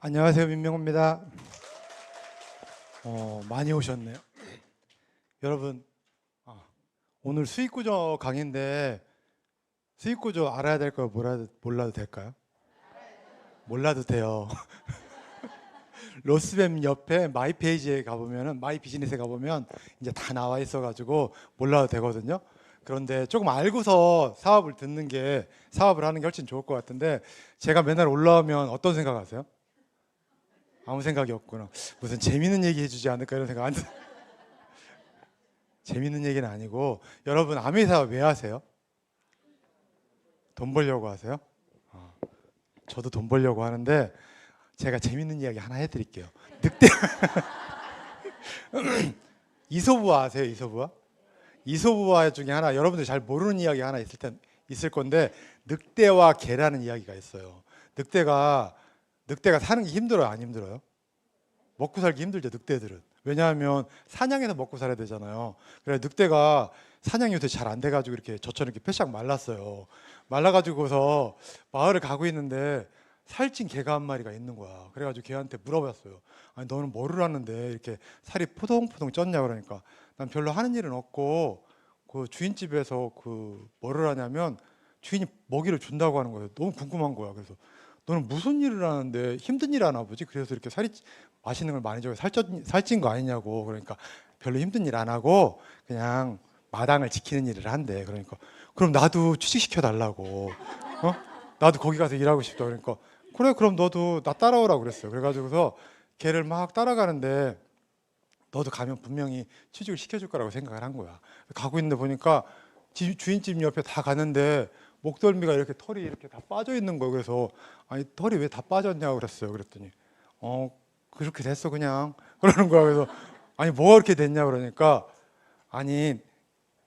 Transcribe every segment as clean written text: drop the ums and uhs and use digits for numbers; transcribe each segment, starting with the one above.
안녕하세요, 민명호입니다. 많이 오셨네요. 여러분, 오늘 수익구조 강의인데 수익구조 알아야 될 거 몰라도 될까요? 몰라도 돼요. 로스뱀 옆에 마이 페이지에 가보면은, 마이 비즈니스에 가보면 이제 다 나와 있어가지고 몰라도 되거든요. 그런데 조금 알고서 사업을 듣는 게, 사업을 하는 게 훨씬 좋을 것 같은데, 제가 맨날 올라오면 어떤 생각하세요? 아무 생각이 없구나. 무슨 재밌는 얘기 해주지 않을까 이런 생각 안 들어요. 재밌는 얘기는 아니고, 여러분 아메 사업 왜 하세요? 돈 벌려고 하세요? 저도 돈 벌려고 하는데 제가 재밌는 이야기 하나 해드릴게요. 늑대 이솝우화 아세요? 이솝우화? 이솝우화 중에 하나, 여러분들 잘 모르는 이야기 하나 있을 건데, 늑대와 개라는 이야기가 있어요. 늑대가 사는 게 힘들어요, 안 힘들어요? 먹고 살기 힘들죠, 늑대들은. 왜냐하면 사냥해서 먹고 살아야 되잖아요. 그래 늑대가 사냥이 요새 잘 안 돼가지고 이렇게 저처럼 이렇게 패싹 말랐어요. 말라가지고서 마을을 가고 있는데 살찐 개가 한 마리가 있는 거야. 그래가지고 걔한테 물어봤어요. 아니 너는 뭐를 하는데 이렇게 살이 포동포동 쪘냐 그러니까, 난 별로 하는 일은 없고 그 주인집에서 그 뭐를 하냐면 주인이 먹이를 준다고 하는 거예요. 너무 궁금한 거야. 그래서 너는 무슨 일을 하는데 힘든 일 하나 보지? 그래서 이렇게 맛있는 걸 많이 줘서 살찐 거 아니냐고. 그러니까 별로 힘든 일 안 하고 그냥 마당을 지키는 일을 한대. 그러니까 그럼 나도 취직시켜 달라고. 나도 거기 가서 일하고 싶다. 그러니까 그래 그럼 너도 나 따라오라고 그랬어요. 그래가지고서 걔를 막 따라가는데, 너도 가면 분명히 취직을 시켜줄 거라고 생각을 한 거야. 가고 있는데 보니까 주인집 옆에 다 가는데 목덜미가 이렇게 털이 이렇게 다 빠져 있는 거예요. 그래서 아니 털이 왜 다 빠졌냐고 그랬어요. 그랬더니 그렇게 됐어 그냥 그러는 거야. 그래서 아니 뭐가 그렇게 됐냐 그러니까, 아니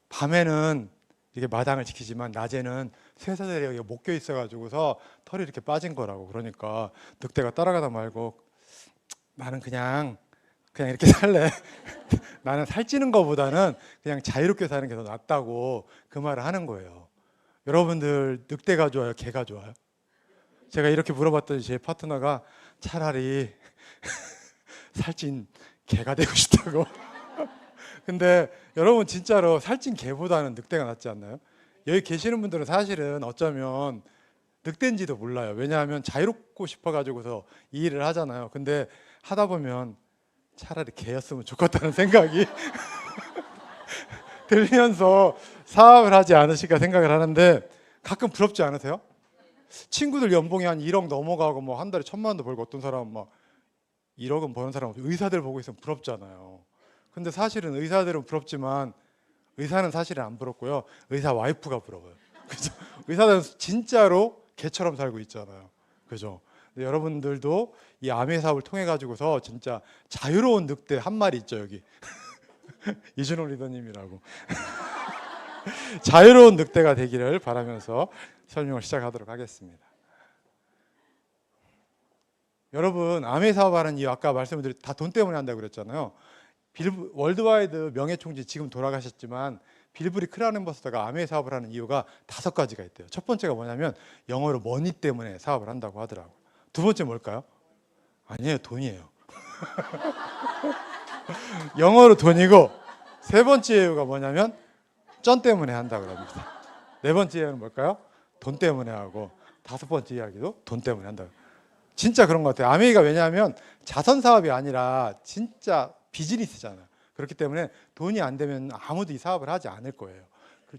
밤에는 이게 마당을 지키지만 낮에는 쇠사슬이 여기 묶여 있어가지고서 털이 이렇게 빠진 거라고. 그러니까 늑대가 따라가다 말고 나는 그냥 이렇게 살래. 나는 살찌는 거보다는 그냥 자유롭게 사는 게 더 낫다고 그 말을 하는 거예요. 여러분들 늑대가 좋아요? 개가 좋아요? 제가 이렇게 물어봤더니 제 파트너가 차라리 살찐 개가 되고 싶다고. 근데 여러분 진짜로 살찐 개보다는 늑대가 낫지 않나요? 여기 계시는 분들은 사실은 어쩌면 늑대인지도 몰라요. 왜냐하면 자유롭고 싶어가지고서 이 일을 하잖아요. 근데 하다 보면 차라리 개였으면 좋겠다는 생각이 들면서 사업을 하지 않으실까 생각을 하는데, 가끔 부럽지 않으세요? 친구들 연봉이 한 1억 넘어가고 뭐 한 달에 1,000만 원도 벌고, 어떤 사람은 막 1억은 버는 사람, 의사들 보고 있으면 부럽잖아요. 근데 사실은 의사들은 부럽지만 의사는 사실은 안 부럽고요. 의사 와이프가 부러워요. 그죠? 의사들은 진짜로 개처럼 살고 있잖아요. 그죠? 여러분들도 이 아메 사업을 통해 가지고서 진짜 자유로운 늑대 한 마리 있죠, 여기. 이준호 리더님이라고. 자유로운 늑대가 되기를 바라면서 설명을 시작하도록 하겠습니다. 여러분 아메 사업하는 이유, 아까 말씀드린 다 돈 때문에 한다고 그랬잖아요. 월드와이드 명예총재 지금 돌아가셨지만 빌브리 크라운엠버서더가 아메 사업을 하는 이유가 5가지가 있대요. 첫 번째가 뭐냐면 영어로 머니 때문에 사업을 한다고 하더라고요. 두 번째 뭘까요? 아니에요, 돈이에요. 영어로 돈이고, 세 번째 이유가 뭐냐면 쩐 때문에 한다고 합니다. 네 번째 이유는 뭘까요? 돈 때문에 하고, 5번째 이야기도 돈 때문에 한다고. 진짜 그런 것 같아요. 아메이가 왜냐하면 자선 사업이 아니라 진짜 비즈니스잖아요. 그렇기 때문에 돈이 안 되면 아무도 이 사업을 하지 않을 거예요.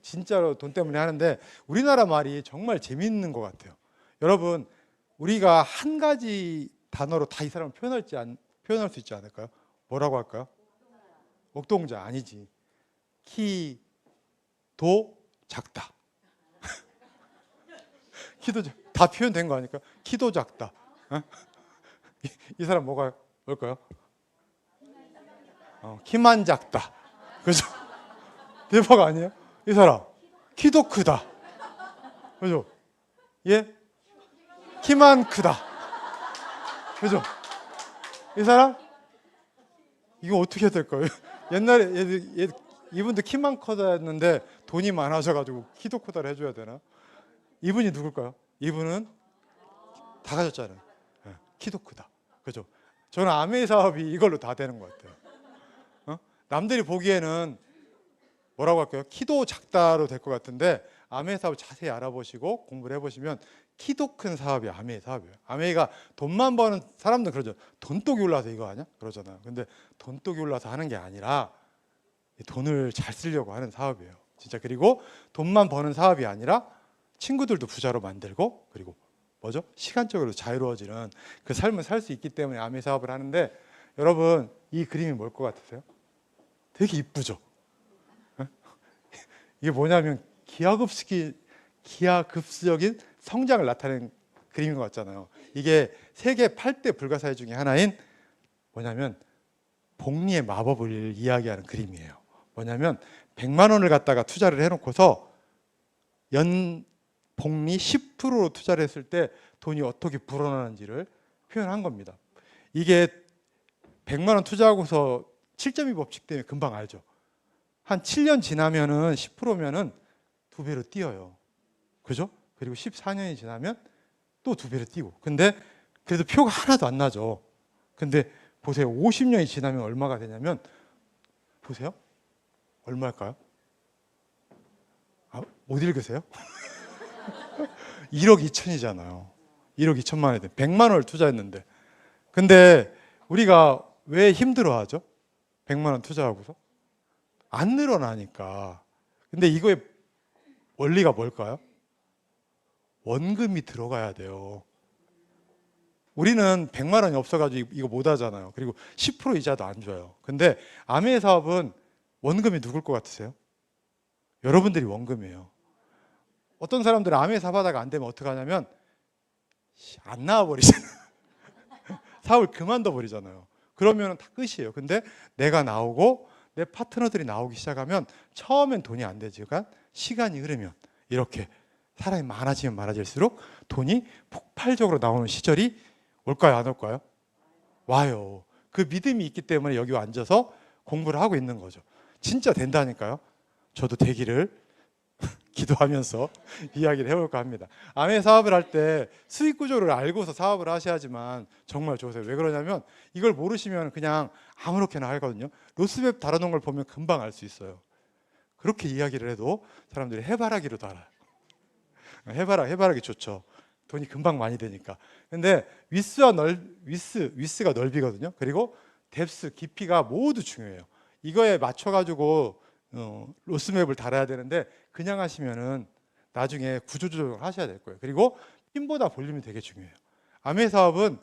진짜로 돈 때문에 하는데, 우리나라 말이 정말 재미있는 것 같아요. 여러분 우리가 한 가지 단어로 다 이 사람을 표현할 수 있지 않을까요? 뭐라고 할까요? 옥동자 아니지. 키도 작다. 키도 다 표현된 거 아닐까? 키도 작다. 이 사람 뭘까요? 키만 작다. 그죠? 대박 아니에요? 이 사람 키도 크다. 그죠? 예? 키만 크다. 그죠? 이 사람 이거 어떻게 해야 될까요? 옛날에 이분도 키만 커다였는데 돈이 많아져가지고 키도 크다를 해줘야 되나? 이분이 누굴까요? 이분은 다 가졌잖아요. 키도 크다. 그죠? 저는 아메 사업이 이걸로 다 되는 것 같아요. 남들이 보기에는 뭐라고 할까요? 키도 작다로 될 것 같은데 아메 사업을 자세히 알아보시고 공부를 해보시면 키도 큰 사업이 아메 사업이에요. 아메가 돈만 버는 사람들은 그러죠. 돈독이 올라서 이거 하냐? 그러잖아요. 근데 돈독이 올라서 하는 게 아니라 돈을 잘 쓰려고 하는 사업이에요. 진짜. 그리고 돈만 버는 사업이 아니라 친구들도 부자로 만들고, 그리고 뭐죠? 시간적으로 자유로워지는 그 삶을 살 수 있기 때문에 아메 사업을 하는데, 여러분 이 그림이 뭘 것 같으세요? 되게 이쁘죠? 이게 뭐냐면 기하급수적인 성장을 나타내는 그림인 것 같잖아요. 이게 세계 8대 불가사의 중에 하나인 뭐냐면 복리의 마법을 이야기하는 그림이에요. 뭐냐면 100만 원을 갖다가 투자를 해놓고서 연 복리 10%로 투자를 했을 때 돈이 어떻게 불어나는지를 표현한 겁니다. 이게 100만 원 투자하고서 7.2 법칙 때문에 금방 알죠. 한 7년 지나면은 10%면은 2배로 뛰어요. 그죠? 그리고 14년이 지나면 또 2배로 뛰고. 근데 그래도 표가 하나도 안 나죠. 근데 보세요. 50년이 지나면 얼마가 되냐면, 보세요. 얼마일까요? 못 읽으세요? 1억 2천이잖아요. 1억 2천만 원이 돼. 100만 원을 투자했는데. 근데 우리가 왜 힘들어하죠? 100만 원 투자하고서? 안 늘어나니까. 근데 이거의 원리가 뭘까요? 원금이 들어가야 돼요. 우리는 100만 원이 없어가지고 이거 못 하잖아요. 그리고 10% 이자도 안 줘요. 근데 아메 사업은 원금이 누굴 것 같으세요? 여러분들이 원금이에요. 어떤 사람들은 아메 사업 하다가 안 되면 어떻게 하냐면 안 나와버리잖아요. 사업을 그만둬 버리잖아요. 그러면 다 끝이에요. 근데 내가 나오고 내 파트너들이 나오기 시작하면 처음엔 돈이 안 되지만 시간이 흐르면 이렇게 사람이 많아지면 많아질수록 돈이 폭발적으로 나오는 시절이 올까요? 안 올까요? 와요. 그 믿음이 있기 때문에 여기 앉아서 공부를 하고 있는 거죠. 진짜 된다니까요. 저도 되기를 기도하면서 이야기를 해볼까 합니다. 아메 사업을 할 때 수익 구조를 알고서 사업을 하셔야지만 정말 좋으세요. 왜 그러냐면 이걸 모르시면 그냥 아무렇게나 하거든요. 로스맵 달아놓은 걸 보면 금방 알 수 있어요. 그렇게 이야기를 해도 사람들이 해바라기로 달아요. 해바라기 좋죠. 돈이 금방 많이 되니까. 근데 위스가 넓이거든요. 그리고 뎁스, 깊이가 모두 중요해요. 이거에 맞춰가지고 로스맵을 달아야 되는데 그냥 하시면은 나중에 구조조정을 하셔야 될 거예요. 그리고 힘보다 볼륨이 되게 중요해요. 아메 사업은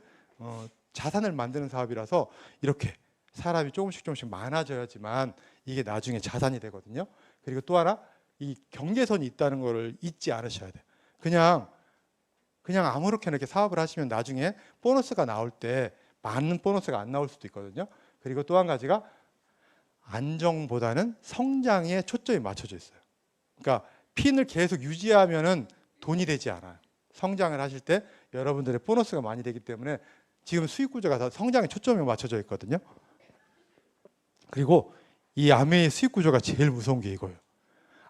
자산을 만드는 사업이라서 이렇게 사람이 조금씩 많아져야지만 이게 나중에 자산이 되거든요. 그리고 또 하나, 이 경계선이 있다는 거를 잊지 않으셔야 돼요. 그냥 아무렇게나 이렇게 사업을 하시면 나중에 보너스가 나올 때 많은 보너스가 안 나올 수도 있거든요. 그리고 또 한 가지가 안정보다는 성장에 초점이 맞춰져 있어요. 그러니까 핀을 계속 유지하면은 돈이 되지 않아요. 성장을 하실 때 여러분들의 보너스가 많이 되기 때문에 지금 수익 구조가 다 성장에 초점이 맞춰져 있거든요. 그리고 이 아메의 수익 구조가 제일 무서운 게 이거예요.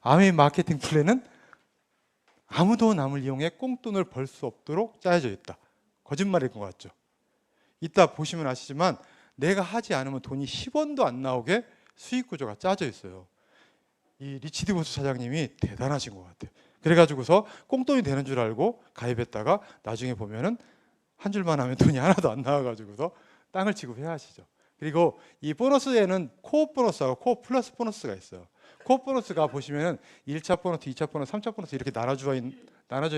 아메의 마케팅 플랜은 아무도 남을 이용해 꽁돈을 벌 수 없도록 짜여져 있다. 거짓말일 것 같죠? 이따 보시면 아시지만 내가 하지 않으면 돈이 10원도 안 나오게 수익 구조가 짜져 있어요. 이 리치디보스 사장님이 대단하신 것 같아요. 그래가지고서 꽁돈이 되는 줄 알고 가입했다가 나중에 보면은 한 줄만 하면 돈이 하나도 안 나와가지고서 땅을 치고 회하시죠. 그리고 이 보너스에는 코어 보너스하고 코어 플러스 보너스가 있어요. 코어 보너스가 보시면은 1차 보너스, 2차 보너스, 3차 보너스 이렇게 나눠져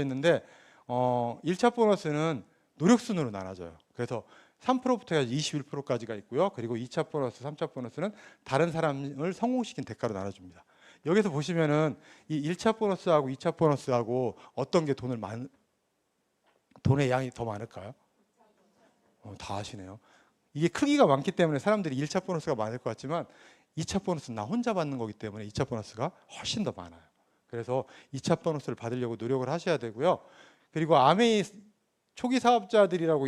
있는데 1차 보너스는 노력순으로 나눠져요. 그래서 3%부터 해서 21%까지가 있고요. 그리고 2차 보너스, 3차 보너스는 다른 사람을 성공시킨 대가로 나눠줍니다. 여기서 보시면은 이 1차 보너스하고 2차 보너스하고 어떤 게 돈의 양이 더 많을까요? 다 아시네요. 이게 크기가 많기 때문에 사람들이 1차 보너스가 많을 것 같지만 2차 보너스는 나 혼자 받는 거기 때문에 2차 보너스가 훨씬 더 많아요. 그래서 2차 보너스를 받으려고 노력을 하셔야 되고요. 그리고 아메이 초기 사업자들이라고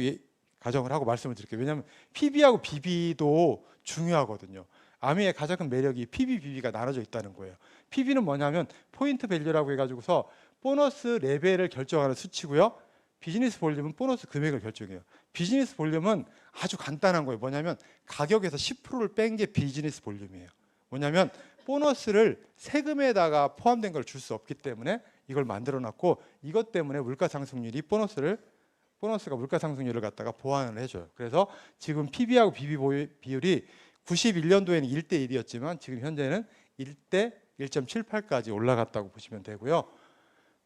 가정을 하고 말씀을 드릴게요. 왜냐하면 PB하고 BB도 중요하거든요. 아메의 가장 큰 매력이 PB, BB가 나눠져 있다는 거예요. PB는 뭐냐면 포인트 밸류라고 해가지고서 보너스 레벨을 결정하는 수치고요. 비즈니스 볼륨은 보너스 금액을 결정해요. 비즈니스 볼륨은 아주 간단한 거예요. 뭐냐면 가격에서 10%를 뺀 게 비즈니스 볼륨이에요. 뭐냐면 보너스를 세금에다가 포함된 걸 줄 수 없기 때문에 이걸 만들어 놨고, 이것 때문에 물가 상승률이 보너스가 물가 상승률을 갖다가 보완을 해줘요. 그래서 지금 PB하고 BB 비율이 91년도에는 1대 1이었지만 지금 현재는 1대 1.78까지 올라갔다고 보시면 되고요.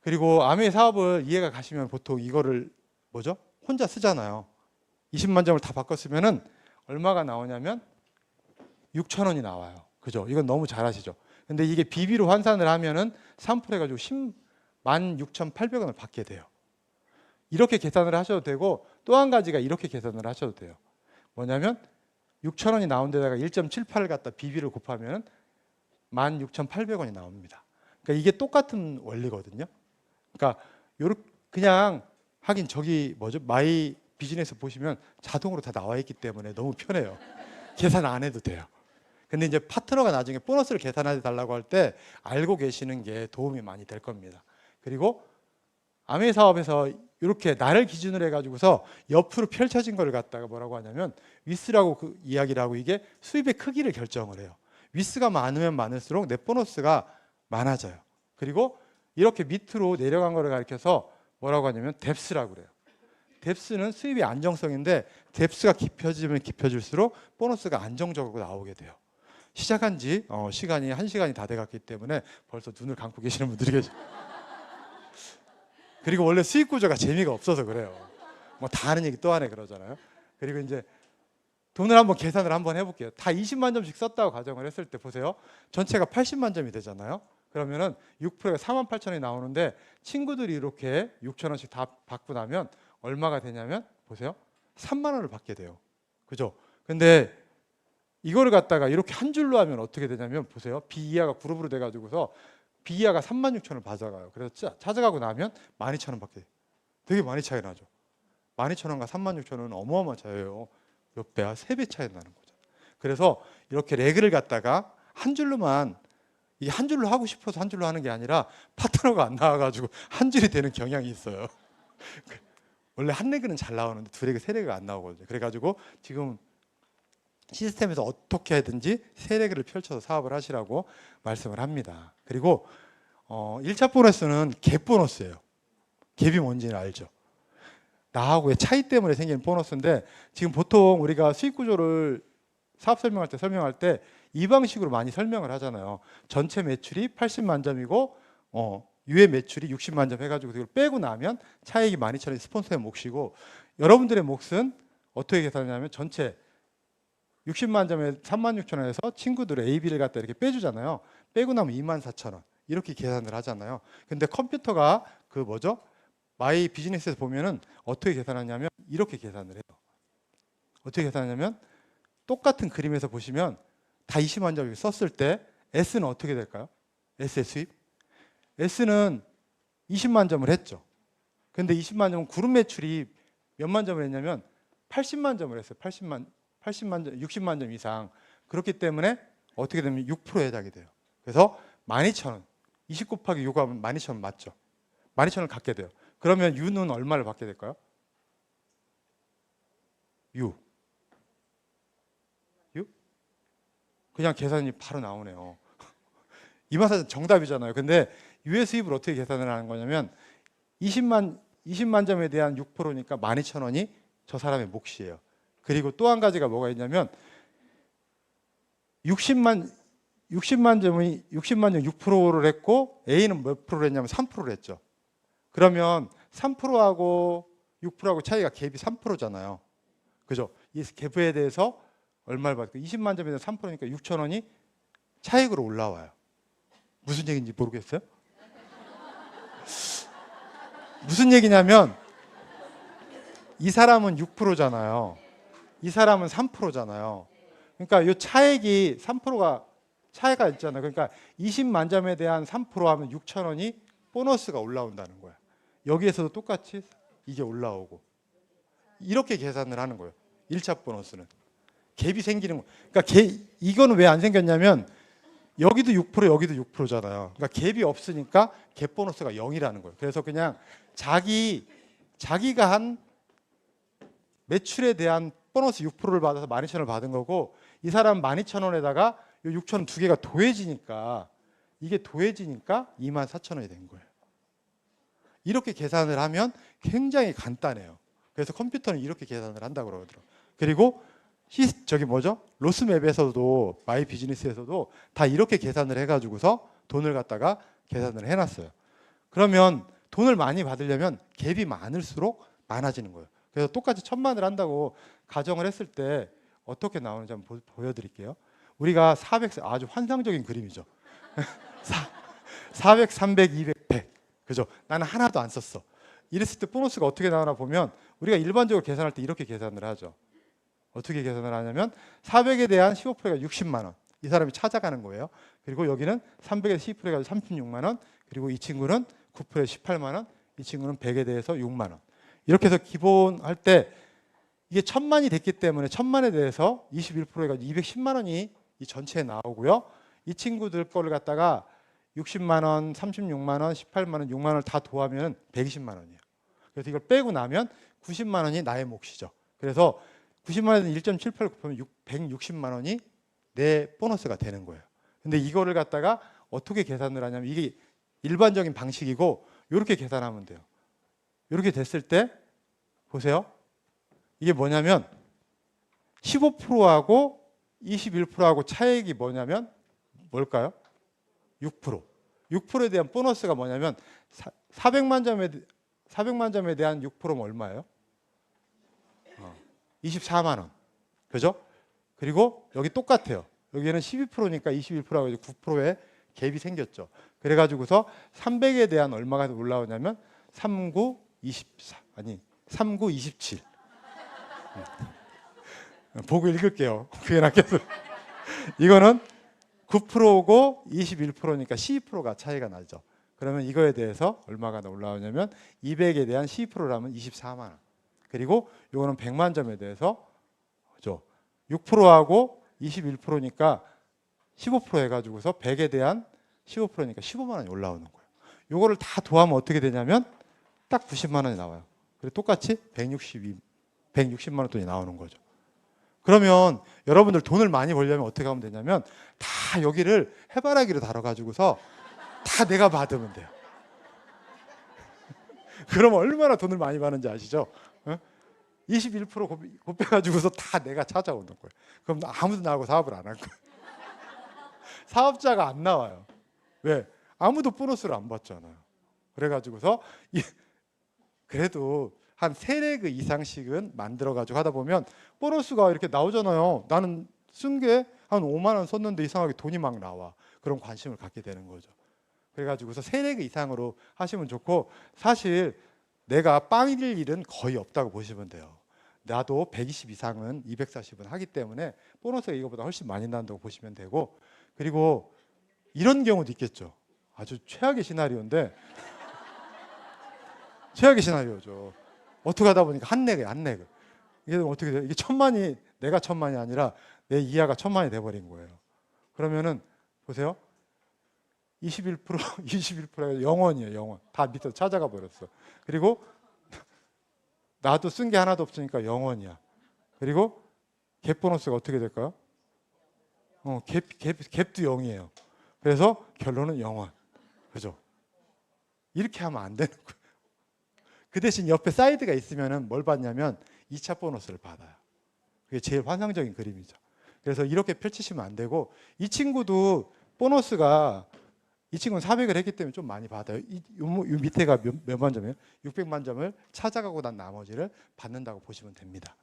그리고 아메이 사업을 이해가 가시면 보통 이거를 뭐죠? 혼자 쓰잖아요. 20만 점을 다 바꿨으면은 얼마가 나오냐면 6천 원이 나와요. 그죠? 이건 너무 잘 아시죠? 근데 이게 BB로 환산을 하면은 3% 해가지고 106,800원을 받게 돼요. 이렇게 계산을 하셔도 되고, 또 한 가지가 이렇게 계산을 하셔도 돼요. 뭐냐면 6천 원이 나온 데다가 1.78을 갖다 BB를 곱하면 16,800원이 나옵니다. 그러니까 이게 똑같은 원리거든요. 그러니까 그냥 하긴 저기 뭐죠? 마이 비즈니스 보시면 자동으로 다 나와 있기 때문에 너무 편해요. 계산 안 해도 돼요. 근데 이제 파트너가 나중에 보너스를 계산해 달라고 할 때 알고 계시는 게 도움이 많이 될 겁니다. 그리고 아메이 사업에서 이렇게 나를 기준으로 해가지고서 옆으로 펼쳐진 걸 갖다가 뭐라고 하냐면 위스라고 그 이야기를 하고, 이게 수입의 크기를 결정을 해요. 위스가 많으면 많을수록 넷 보너스가 많아져요. 그리고 이렇게 밑으로 내려간 거를 가리켜서 뭐라고 하냐면 뎁스라고 그래요. 뎁스는 수입의 안정성인데 뎁스가 깊어지면 깊어질수록 보너스가 안정적으로 나오게 돼요. 시작한 지 시간이 1시간이 다 돼갔기 때문에 벌써 눈을 감고 계시는 분들이 계세요. 그리고 원래 수익 구조가 재미가 없어서 그래요. 뭐 다 하는 얘기 또 하네 그러잖아요. 그리고 이제 돈을 한번 계산을 한번 해볼게요. 다 20만 점씩 썼다고 가정을 했을 때 보세요. 전체가 80만 점이 되잖아요. 그러면은 6%가 48,000원이 나오는데 친구들이 이렇게 6,000원씩 다 받고 나면 얼마가 되냐면 보세요. 3만 원을 받게 돼요. 그죠? 근데 이거를 갖다가 이렇게 한 줄로 하면 어떻게 되냐면 보세요. B 이하가 그룹으로 돼가지고서 B 이하가 36,000원을 받아가요. 그래서 찾아가고 나면 12,000원 받게 돼요. 되게 많이 차이 나죠. 12,000원과 36,000원은 어마어마한 차이예요. 몇 배야? 3배 차이 나는 거죠. 그래서 이렇게 레그를 갖다가 한 줄로만, 이게 한 줄로 하고 싶어서 한 줄로 하는 게 아니라 파트너가 안 나와가지고 한 줄이 되는 경향이 있어요. 원래 한 레그는 잘 나오는데 두 레그, 세 레그가 안 나오거든요. 그래가지고 지금 시스템에서 어떻게 하든지 세 레그를 펼쳐서 사업을 하시라고 말씀을 합니다. 그리고 1차 보너스는 갭 보너스예요. 갭이 뭔지는 알죠? 나하고의 차이 때문에 생기는 보너스인데, 지금 보통 우리가 수익 구조를 사업 설명할 때 이 방식으로 많이 설명을 하잖아요. 전체 매출이 80만 점이고 유예 매출이 60만 점 해가지고 그걸 빼고 나면 차익이 12,000원이 스폰서의 몫이고, 여러분들의 몫은 어떻게 계산하냐면 전체 60만 점에 36,000원에서 친구들의 AB를 갖다 이렇게 빼주잖아요. 빼고 나면 24,000원 이렇게 계산을 하잖아요. 근데 컴퓨터가 그 뭐죠? 마이 비즈니스에서 보면은 어떻게 계산하냐면 이렇게 계산을 해요. 어떻게 계산하냐면 똑같은 그림에서 보시면 다 20만 점을 썼을 때 S는 어떻게 될까요? S의 수입? S는 20만 점을 했죠. 근데 20만 점은 그룹 매출이 몇만 점을 했냐면 80만 점을 했어요. 80만 점, 60만 점 이상. 그렇기 때문에 어떻게 되면 6%에 해당이 돼요. 그래서 12,000원. 20 곱하기 6 하면 12,000원 맞죠? 12,000원을 갖게 돼요. 그러면 U는 얼마를 받게 될까요? U. 그냥 계산이 바로 나오네요. 24,000원 정답이잖아요. 근데 U의 수입을 어떻게 계산을 하는 거냐면 20만 점에 대한 6%니까 12,000원이 저 사람의 몫이에요. 그리고 또 한 가지가 뭐가 있냐면 60만 점이 60만 점 6%를 했고 A는 몇 프로를 했냐면 3%를 했죠. 그러면 3%하고 6%하고 차이가 갭이 3%잖아요. 그죠? 이 갭에 대해서 얼마를 받고 20만 점에 대해서 3%니까 6,000원이 차익으로 올라와요. 무슨 얘기인지 모르겠어요? 무슨 얘기냐면 이 사람은 6%잖아요. 이 사람은 3%잖아요. 그러니까 이 차액이 3%가 차이가 있잖아요. 그러니까 20만 점에 대한 3% 하면 6,000원이 보너스가 올라온다는 거야. 여기에서도 똑같이 이게 올라오고 이렇게 계산을 하는 거예요. 1차 보너스는 갭이 생기는 거. 그러니까 이거는 왜 안 생겼냐면 여기도 6% 여기도 6%잖아요. 그러니까 갭이 없으니까 갭 보너스가 0이라는 거예요. 그래서 그냥 자기 자기가 한 매출에 대한 보너스 6%를 받아서 12,000원을 받은 거고, 이 사람 12,000원에다가 이 6,000원 두 개가 더해지니까, 이게 더해지니까 24,000원이 된 거예요. 이렇게 계산을 하면 굉장히 간단해요. 그래서 컴퓨터는 이렇게 계산을 한다고 그러더라고요. 그리고 로스맵에서도 마이 비즈니스에서도 다 이렇게 계산을 해가지고서 돈을 갖다가 계산을 해놨어요. 그러면 돈을 많이 받으려면 갭이 많을수록 많아지는 거예요. 그래서 똑같이 1,000만을 한다고 가정을 했을 때 어떻게 나오는지 한번 보여드릴게요. 우리가 400, 아주 환상적인 그림이죠. 400, 300, 200, 100. 그죠? 나는 하나도 안 썼어. 이랬을 때 보너스가 어떻게 나오나 보면 우리가 일반적으로 계산할 때 이렇게 계산을 하죠. 어떻게 계산을 하냐면 400에 대한 15%가 60만 원. 이 사람이 찾아가는 거예요. 그리고 여기는 300에 12%가 36만 원. 그리고 이 친구는 9%에 18만 원. 이 친구는 100에 대해서 6만 원. 이렇게 해서 기본 할 때 이게 1,000만이 됐기 때문에 1,000만에 대해서 21%가 210만 원이 이 전체에 나오고요. 이 친구들 거를 갖다가 60만 원, 36만 원, 18만 원, 6만 원을 다 더하면 120만 원이에요. 그래서 이걸 빼고 나면 90만 원이 나의 몫이죠. 그래서 90만 원에서 1.78 곱하면 160만 원이 내 보너스가 되는 거예요. 근데 이거를 갖다가 어떻게 계산을 하냐면 이게 일반적인 방식이고 이렇게 계산하면 돼요. 이렇게 됐을 때 보세요. 이게 뭐냐면 15%하고 21%하고 차액이 뭐냐면 뭘까요? 6%. 6%에 대한 보너스가 뭐냐면 400만 점에 대한 6%면 얼마예요? 24만 원. 그죠? 그리고 여기 똑같아요. 여기는 12%니까 21%하고 9%의 갭이 생겼죠. 그래가지고서 300에 대한 얼마가 올라오냐면 39, 24 아니 39, 27. 보고 읽을게요. 그게 낫겠어. 이거는 9%고 21%니까 12%가 차이가 나죠. 그러면 이거에 대해서 얼마가 올라오냐면 200에 대한 12%라면 24만 원. 그리고 이거는 100만 점에 대해서 그죠? 6%하고 21%니까 15% 해가지고서 100에 대한 15%니까 15만 원이 올라오는 거예요. 이거를 다 더하면 어떻게 되냐면 딱 90만 원이 나와요. 그리고 똑같이 160만 원 돈이 나오는 거죠. 그러면 여러분들 돈을 많이 벌려면 어떻게 하면 되냐면 다 여기를 해바라기로 달아가지고서 다 내가 받으면 돼요. 그러면 얼마나 돈을 많이 받는지 아시죠? 21% 곱해가지고서 다 내가 찾아오는 거예요. 그럼 아무도 나하고 사업을 안 할 거예요. 사업자가 안 나와요. 왜? 아무도 보너스를 안 받잖아요. 그래가지고서 그래도 한 3레그 이상씩은 만들어가지고 하다 보면 보너스가 이렇게 나오잖아요. 나는 쓴 게 한 5만 원 썼는데 이상하게 돈이 막 나와. 그런 관심을 갖게 되는 거죠. 그래가지고서 3레그 이상으로 하시면 좋고, 사실 내가 빵일 일은 거의 없다고 보시면 돼요. 나도 120 이상은 240은 하기 때문에 보너스가 이거보다 훨씬 많이 난다고 보시면 되고, 그리고 이런 경우도 있겠죠. 아주 최악의 시나리오인데 최악의 시나리오죠. 어떻게 하다 보니까 한 레그. 이게 어떻게 돼요? 이게 1,000만이 내가 1,000만이 아니라 내 이하가 1,000만이 돼버린 거예요. 그러면은 보세요. 21%, 21%가 0원이에요. 0원. 다 밑에서 찾아가 버렸어. 그리고 나도 쓴 게 하나도 없으니까 0원이야. 그리고 갭 보너스가 어떻게 될까요? 갭도 0이에요. 그래서 결론은 0원. 그죠? 이렇게 하면 안 되는 거예요. 그 대신 옆에 사이드가 있으면 뭘 받냐면 2차 보너스를 받아요. 그게 제일 환상적인 그림이죠. 그래서 이렇게 펼치시면 안 되고, 이 친구도 보너스가, 이 친구는 400을 했기 때문에 좀 많이 받아요. 이 밑에가 몇만 점이에요? 600만 점을 찾아가고 난 나머지를 받는다고 보시면 됩니다.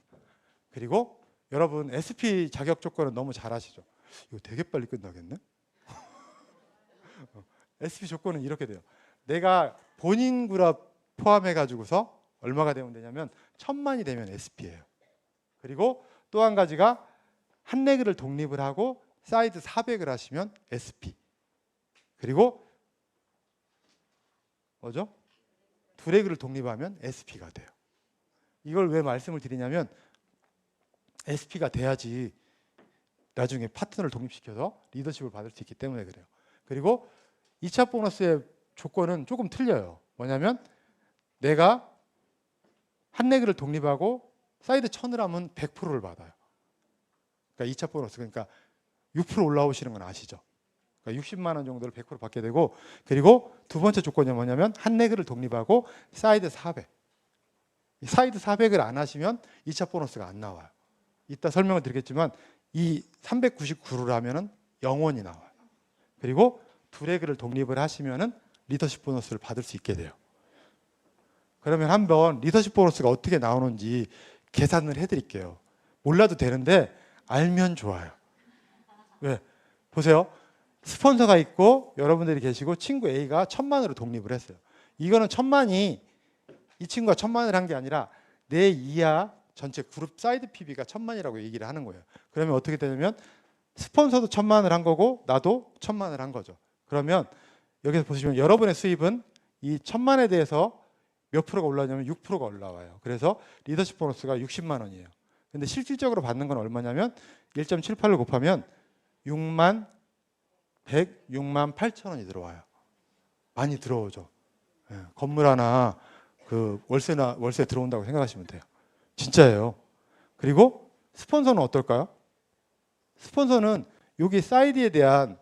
그리고 여러분 SP 자격 조건은 너무 잘 아시죠? 이거 되게 빨리 끝나겠네? SP 조건은 이렇게 돼요. 내가 본인 구랍 포함해가지고서 얼마가 되면 되냐면 1,000만이 되면 SP예요. 그리고 또 한 가지가 한 레그를 독립을 하고 사이드 400을 하시면 SP. 그리고 뭐죠? 두 레그를 독립하면 SP가 돼요. 이걸 왜 말씀을 드리냐면 SP가 돼야지 나중에 파트너를 독립시켜서 리더십을 받을 수 있기 때문에 그래요. 그리고 2차 보너스의 조건은 조금 틀려요. 뭐냐면 내가 한 레그를 독립하고 사이드 1000을 하면 100%를 받아요. 그러니까 2차 보너스, 그러니까 6% 올라오시는 건 아시죠? 그러니까 60만 원 정도를 100% 받게 되고, 그리고 두 번째 조건이 뭐냐면 한 레그를 독립하고 사이드 400. 사이드 400을 안 하시면 2차 보너스가 안 나와요. 이따 설명을 드리겠지만 이 399를 하면은 0원이 나와요. 그리고 두 레그를 독립을 하시면은 리더십 보너스를 받을 수 있게 돼요. 그러면 한번 리더십 보너스가 어떻게 나오는지 계산을 해드릴게요. 몰라도 되는데 알면 좋아요. 왜? 보세요. 스폰서가 있고 여러분들이 계시고 친구 A가 1000만으로 독립을 했어요. 이거는 1000만이 이 친구가 1000만을 한 게 아니라 내 이하 전체 그룹 사이드 PB가 1000만이라고 얘기를 하는 거예요. 그러면 어떻게 되냐면 스폰서도 1000만을 한 거고 나도 1000만을 한 거죠. 그러면 여기서 보시면 여러분의 수입은 이 1000만에 대해서 몇 프로가 올라오냐면 6%가 올라와요. 그래서 리더십 보너스가 60만 원이에요. 근데 실질적으로 받는 건 얼마냐면 1.78을 곱하면 6만 8천 원이 들어와요. 많이 들어오죠. 예, 건물 하나 그 월세 들어온다고 생각하시면 돼요. 진짜예요. 그리고 스폰서는 어떨까요? 스폰서는 여기 사이드에 대한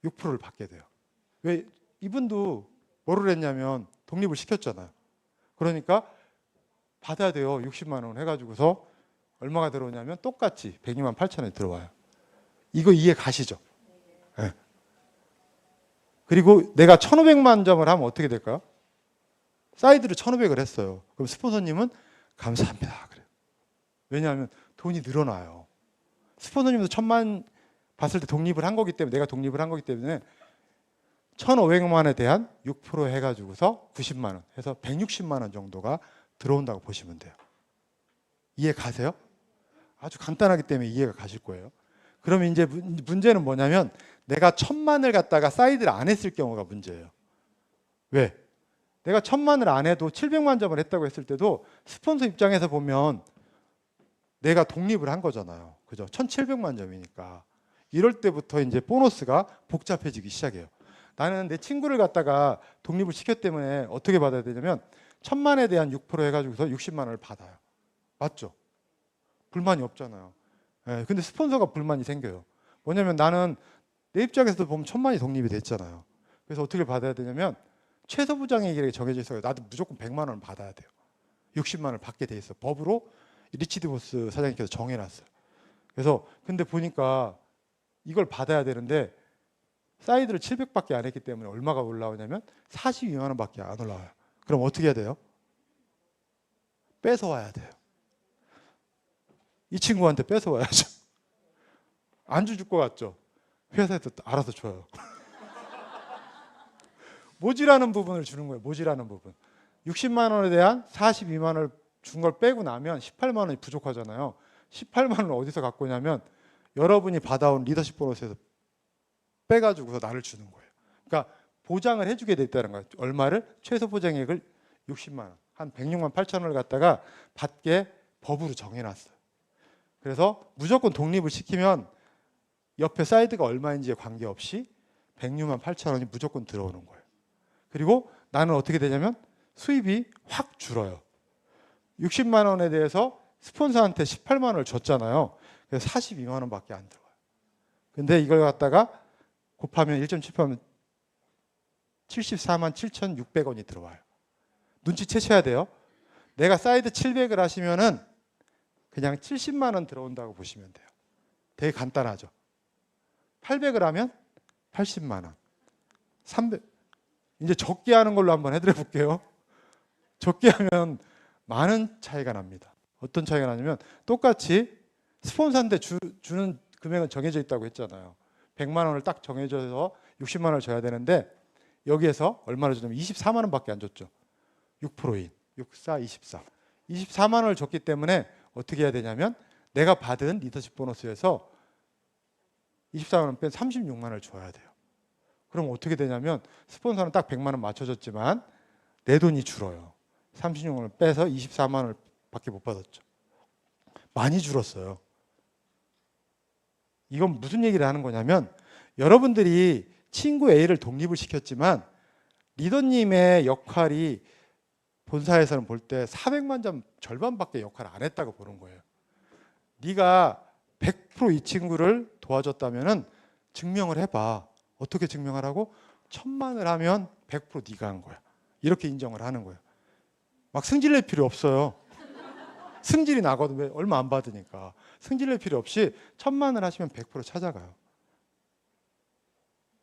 6%를 받게 돼요. 왜? 이분도 뭐를 했냐면 독립을 시켰잖아요. 그러니까 받아야 돼요. 60만 원 해가지고서 얼마가 들어오냐면 똑같이 102만 8천 원이 들어와요. 이거 이해 가시죠? 네. 그리고 내가 1500만 점을 하면 어떻게 될까요? 사이드로 1500을 했어요. 그럼 스폰서님은 감사합니다. 그래요. 왜냐하면 돈이 늘어나요. 스폰서님도 1000만 봤을 때 독립을 한 거기 때문에, 내가 독립을 한 거기 때문에 1500만에 대한 6% 해가지고서 90만 원 해서 160만 원 정도가 들어온다고 보시면 돼요. 이해 가세요? 아주 간단하기 때문에 이해가 가실 거예요. 그러면 이제 문제는 뭐냐면 내가 1000만을 갖다가 사이드를 안 했을 경우가 문제예요. 왜? 내가 1000만을 안 해도 700만 점을 했다고 했을 때도 스폰서 입장에서 보면 내가 독립을 한 거잖아요. 그죠? 1700만 점이니까. 이럴 때부터 이제 보너스가 복잡해지기 시작해요. 나는 내 친구를 갖다가 독립을 시켰기 때문에 어떻게 받아야 되냐면 1000만에 대한 6% 해가지고서 60만 원을 받아요. 맞죠? 불만이 없잖아요. 예, 근데 스폰서가 불만이 생겨요. 뭐냐면 나는 내 입장에서도 보면 1000만이 독립이 됐잖아요. 그래서 어떻게 받아야 되냐면 최소 부장에게 정해져 있어요. 나도 무조건 100만 원을 받아야 돼요. 60만 원을 받게 돼 있어. 법으로 리치드 보스 사장님께서 정해놨어요. 그래서 근데 보니까 이걸 받아야 되는데 사이드를 700밖에 안 했기 때문에 얼마가 올라오냐면 42만 원밖에 안 올라와요. 그럼 어떻게 해야 돼요? 뺏어와야 돼요. 이 친구한테 뺏어와야죠. 안 주줄 것 같죠? 회사에서 알아서 줘요. 모지라는 부분을 주는 거예요. 모지라는 부분. 60만 원에 대한 42만 원을 준 걸 빼고 나면 18만 원이 부족하잖아요. 18만 원을 어디서 갖고 오냐면 여러분이 받아온 리더십 보너스에서 빼가지고서 나를 주는 거예요. 그러니까 보장을 해주게 됐다는 거예요. 얼마를? 최소 보장액을 60만 원, 한 106만 8천 원을 갖다가 받게 법으로 정해놨어요. 그래서 무조건 독립을 시키면 옆에 사이드가 얼마인지에 관계없이 106만 8천 원이 무조건 들어오는 거예요. 그리고 나는 어떻게 되냐면 수입이 확 줄어요. 60만 원에 대해서 스폰서한테 18만 원을 줬잖아요. 그래서 42만 원밖에 안 들어와요. 근데 이걸 갖다가 곱하면 1.7하면 74만 7,600원이 들어와요. 눈치채셔야 돼요. 내가 사이드 700을 하시면은 그냥 70만 원 들어온다고 보시면 돼요. 되게 간단하죠. 800을 하면 80만 원. 300 이제 적게 하는 걸로 한번 해드려 볼게요. 적게 하면 많은 차이가 납니다. 어떤 차이가 나냐면 똑같이 스폰서한테 주는 금액은 정해져 있다고 했잖아요. 100만 원을 딱 정해져서 60만 원을 줘야 되는데 여기에서 얼마를 주냐면 24만 원밖에 안 줬죠. 6%인 64, 24. 24만 원을 줬기 때문에 어떻게 해야 되냐면 내가 받은 리더십 보너스에서 24만 원 뺀 36만 원을 줘야 돼요. 그럼 어떻게 되냐면 스폰서는 딱 100만 원 맞춰줬지만 내 돈이 줄어요. 36만 원을 빼서 24만 원을 밖에 못 받았죠. 많이 줄었어요. 이건 무슨 얘기를 하는 거냐면 여러분들이 친구 A를 독립을 시켰지만 리더님의 역할이 본사에서는 볼 때 400만 점 절반밖에 역할을 안 했다고 보는 거예요. 네가 100% 이 친구를 도와줬다면은 증명을 해봐. 어떻게 증명하라고? 1000만을 하면 100% 네가 한 거야. 이렇게 인정을 하는 거예요. 막 승질 낼 필요 없어요. 승질이 나거든. 왜? 얼마 안 받으니까. 승질 낼 필요 없이 1000만을 하시면 100% 찾아가요.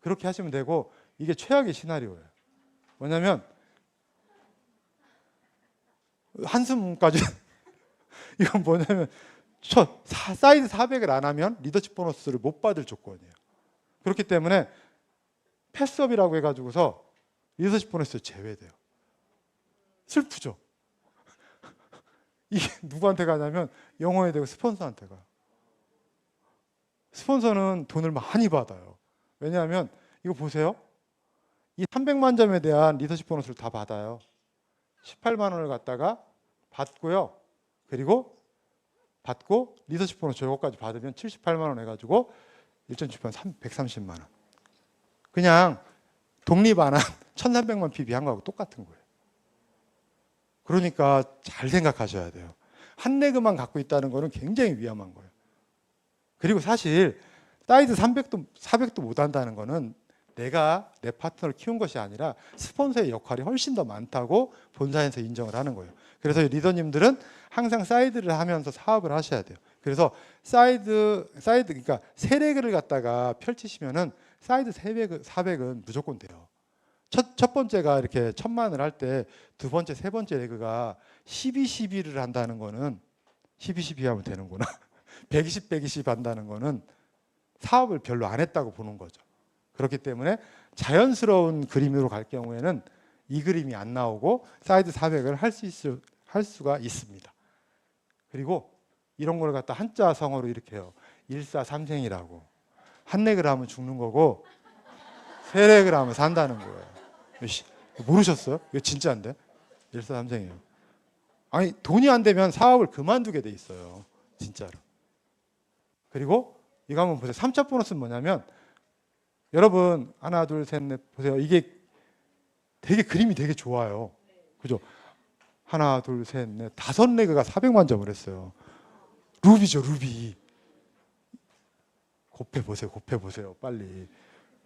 그렇게 하시면 되고, 이게 최악의 시나리오예요. 뭐냐면 한숨까지 이건 뭐냐면 사이드 400을 안 하면 리더십 보너스를 못 받을 조건이에요. 그렇기 때문에 패스업이라고 해가지고서 리더십 보너스 제외돼요. 슬프죠. 이게 누구한테 가냐면 영어에 대고 스폰서한테 가요. 스폰서는 돈을 많이 받아요. 왜냐하면 이거 보세요. 이 300만 점에 대한 리더십 보너스를 다 받아요. 18만 원을 갖다가 받고요. 그리고 받고 리더십 보너스 저거까지 받으면 78만 원 해가지고 1.7판 130만 원. 그냥 독립 안 한 1300만 PB 한 거하고 똑같은 거예요. 그러니까 잘 생각하셔야 돼요. 한레그만 갖고 있다는 거는 굉장히 위험한 거예요. 그리고 사실 사이드 400도 못 한다는 거는 내가 내 파트너를 키운 것이 아니라 스폰서의 역할이 훨씬 더 많다고 본사에서 인정을 하는 거예요. 그래서 리더님들은 항상 사이드를 하면서 사업을 하셔야 돼요. 그래서 사이드 그러니까 세 레그를 갖다가 펼치시면은 사이드 400은 무조건 돼요. 첫 번째가 이렇게 1000만을 할 때 두 번째, 세 번째 레그가 12, 12를 한다는 거는 12, 12 하면 되는구나. 120, 120 한다는 거는 사업을 별로 안 했다고 보는 거죠. 그렇기 때문에 자연스러운 그림으로 갈 경우에는 이 그림이 안 나오고 사이드 400을 할 수가 있습니다. 그리고 이런 걸 갖다 한자 성어로 이렇게 해요. 일사삼생이라고. 한 레그를 하면 죽는 거고 세 레그를 하면 산다는 거예요. 모르셨어요? 이거 진짜인데? 일사삼생이에요. 아니 돈이 안 되면 사업을 그만두게 돼 있어요. 진짜로. 그리고 이거 한번 보세요. 3차 보너스는 뭐냐면 여러분 하나 둘 셋 넷 보세요. 이게 되게 그림이 되게 좋아요. 그죠? 하나 둘 셋 넷 다섯 레그가 400만 점을 했어요. 루비죠, 루비. 곱해보세요. 빨리.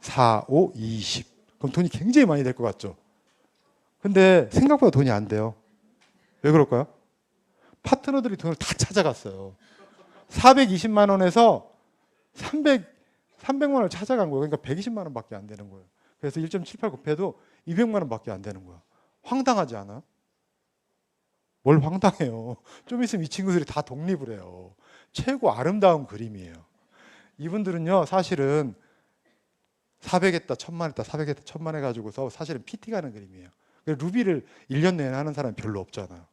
4, 5, 20. 그럼 돈이 굉장히 많이 될 것 같죠? 근데 생각보다 돈이 안 돼요. 왜 그럴까요? 파트너들이 돈을 다 찾아갔어요. 420만 원에서 300만 원을 찾아간 거예요. 그러니까 120만 원밖에 안 되는 거예요. 그래서 1.78 곱해도 200만 원밖에 안 되는 거예요. 황당하지 않아요? 뭘 황당해요. 좀 있으면 이 친구들이 다 독립을 해요. 최고 아름다운 그림이에요. 이분들은요, 사실은 400 했다, 1000만 했다, 400 했다, 1000만 해가지고서 사실은 PT 가는 그림이에요. 루비를 1년 내내 하는 사람이 별로 없잖아요.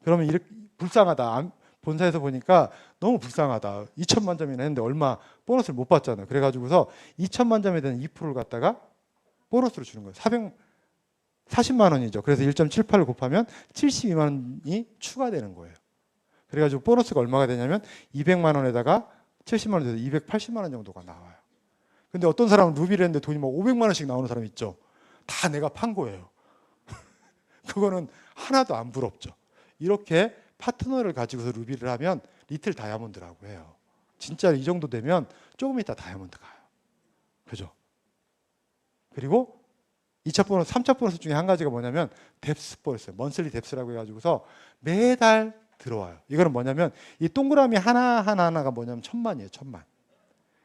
그러면 이렇게 불쌍하다. 본사에서 보니까 너무 불쌍하다. 2000만 점이나 했는데 얼마 보너스를 못 받잖아요. 그래가지고서 2000만 점에 대한 2%를 갖다가 보너스로 주는 거예요. 440만 원이죠. 그래서 1.78을 곱하면 72만 원이 추가되는 거예요. 그래가지고 보너스가 얼마가 되냐면 200만 원에다가 70만 원 돼서 280만 원 정도가 나와요. 근데 어떤 사람은 루비를 했는데 돈이 막 500만 원씩 나오는 사람 있죠. 다 내가 판 거예요. 그거는 하나도 안 부럽죠. 이렇게 파트너를 가지고서 루비를 하면 리틀 다이아몬드라고 해요. 진짜 이 정도 되면 조금 있다 다이아몬드 가요. 그죠? 그리고 2차 보너스, 3차 보너스 중에 한 가지가 뭐냐면 뎁스 보너스, 먼슬리 뎁스라고 해가지고서 매달 들어와요. 이거는 뭐냐면 이 동그라미 하나가 뭐냐면 1000만이에요. 1000만.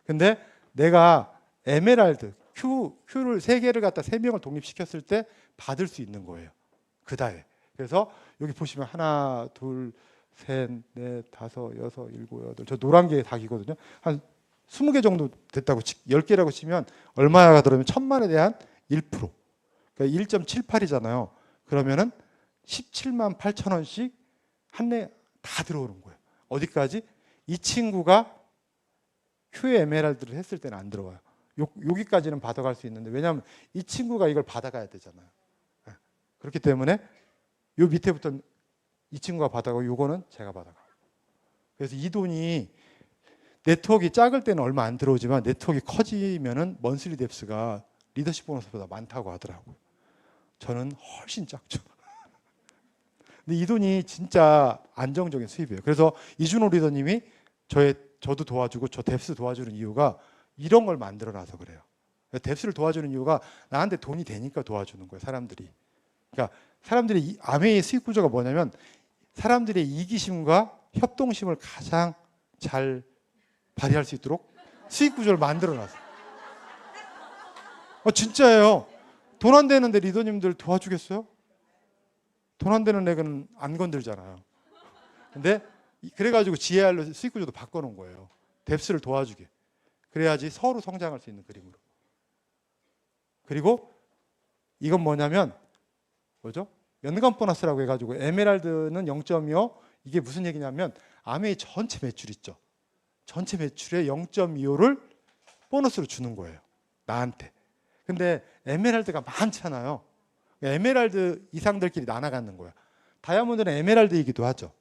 근데 내가 에메랄드, Q를 3개를 갖다 3명을 독립시켰을 때 받을 수 있는 거예요. 그 달에. 그래서 여기 보시면 하나, 둘, 셋, 넷, 다섯, 여섯, 일곱, 여덟. 저 노란 게 닭이거든요. 한 20개 정도 됐다고 10개라고 치면 얼마가 들어오면 1000만에 대한 1%. 그러니까 1.78이잖아요. 그러면은 17만 8천 원씩 한 해 다 들어오는 거예요. 어디까지? 이 친구가 Q의 에메랄드를 했을 때는 안 들어와요. 여기까지는 받아갈 수 있는데 왜냐하면 이 친구가 이걸 받아가야 되잖아요. 그렇기 때문에 요 밑에부터 이 친구가 받아가고 요거는 제가 받아가고. 그래서 이 돈이 네트워크가 작을 때는 얼마 안 들어오지만 네트워크가 커지면은 먼슬리 뎁스가 리더십 보너스보다 많다고 하더라고요. 저는 훨씬 작죠. 근데 이 돈이 진짜 안정적인 수입이에요. 그래서 이준호 리더님이 저도 도와주고 저 뎁스 도와주는 이유가 이런 걸 만들어놔서 그래요. 뎁스를 도와주는 이유가 나한테 돈이 되니까 도와주는 거예요. 사람들이. 그러니까 사람들이 아메의 수익 구조가 뭐냐면 사람들의 이기심과 협동심을 가장 잘 발휘할 수 있도록 수익 구조를 만들어놨어요. 진짜예요. 돈 안 되는데 리더님들 도와주겠어요? 돈 안 되는 애는 안 건들잖아요. 근데 그래가지고 GAR로 수익 구조도 바꿔놓은 거예요. 뎁스를 도와주게. 그래야지 서로 성장할 수 있는 그림으로. 그리고 이건 뭐냐면 뭐죠? 연간 보너스라고 해가지고 에메랄드는 0.25 이게 무슨 얘기냐면 아메이 전체 매출 있죠. 전체 매출의 0.25를 보너스로 주는 거예요. 나한테. 근데 에메랄드가 많잖아요. 에메랄드 이상들끼리 나눠가는 거야. 다이아몬드는 에메랄드이기도 하죠.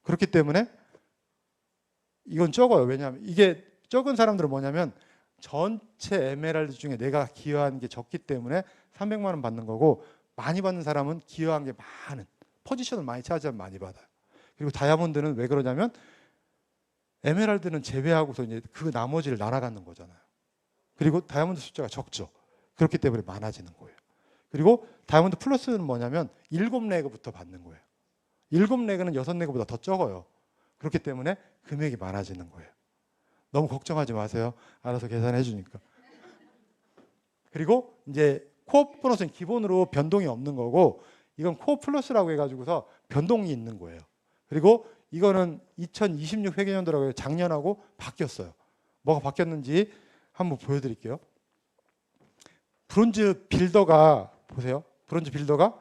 그렇기 때문에 이건 적어요. 왜냐하면 이게 적은 사람들은 뭐냐면 전체 에메랄드 중에 내가 기여한 게 적기 때문에 300만 원 받는 거고 많이 받는 사람은 기여한 게 많은 포지션을 많이 차지하면 많이 받아요. 그리고 다이아몬드는 왜 그러냐면 에메랄드는 제외하고서 이제 그 나머지를 나눠가는 거잖아요. 그리고 다이아몬드 숫자가 적죠. 그렇기 때문에 많아지는 거예요. 그리고 다이아몬드 플러스는 뭐냐면 7레그부터 받는 거예요. 7레그는 6레그보다 더 적어요. 그렇기 때문에 금액이 많아지는 거예요. 너무 걱정하지 마세요. 알아서 계산해 주니까. 그리고 이제 코어 보너스는 기본으로 변동이 없는 거고 이건 코어 플러스라고 해가지고서 변동이 있는 거예요. 그리고 이거는 2026 회계연도라고 작년하고 바뀌었어요. 뭐가 바뀌었는지 한번 보여드릴게요. 브론즈 빌더가 보세요. 브론즈 빌더가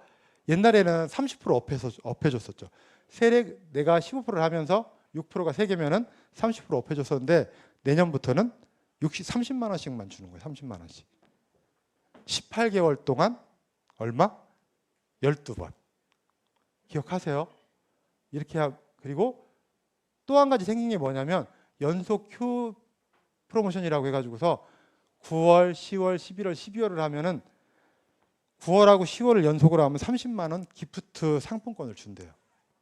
옛날에는 30% 업해줬었죠. 내가 15%를 하면서 6%가 3개면은 30% 업해줬었는데 내년부터는 30만 원씩만 주는 거예요. 30만 원씩. 18개월 동안 얼마? 12번. 기억하세요? 이렇게 그리고 또 한 가지 생긴 게 뭐냐면 연속 Q 프로모션이라고 해가지고서 9월, 10월, 11월, 12월을 하면은 9월하고 10월을 연속으로 하면 30만 원 기프트 상품권을 준대요.